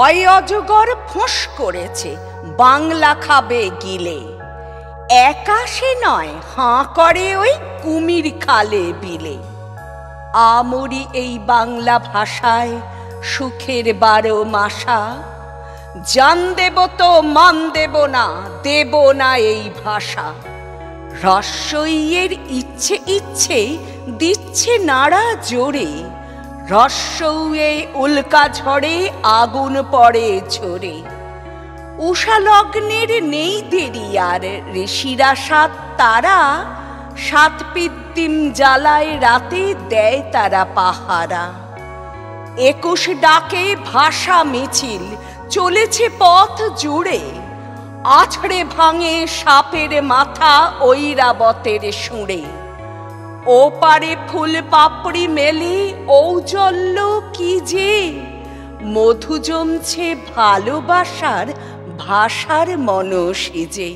অয় অজগর ফোঁস করেছে, বাংলা খাবে গিলে। একা সে নয়, হাঁ করে ওই কুমির খালে বিলে। আমরি এই বাংলা ভাষায় সুখের 12 মাসা। জান দেব তো মান দেব না, দেব না এই ভাষা। রস্বইয়ের ইচ্ছে ইচ্ছে দিচ্ছে নাড়া জোরে। রস্বইয়ে উল্কা ঝড়ে আগুন পড়ে ঝরে। উষা লগ্নের নেই দেরি আর, ঋষিরা 7 তারা। 7 পিত্তিম জ্বালায় রাতে দেয় তারা পাহারা। 21 ডাকে ভাষা মিছিল চলেছে পথ জুড়ে। আছড়ে ভাঙে সাপের মাথা ঐরাবতের সুরে। ওপারে ফুল পাপড়ি মেলে ঔজ্জ্বল্য কি যে। মধু জমছে ভালোবাসার ভাষার মনসিজে।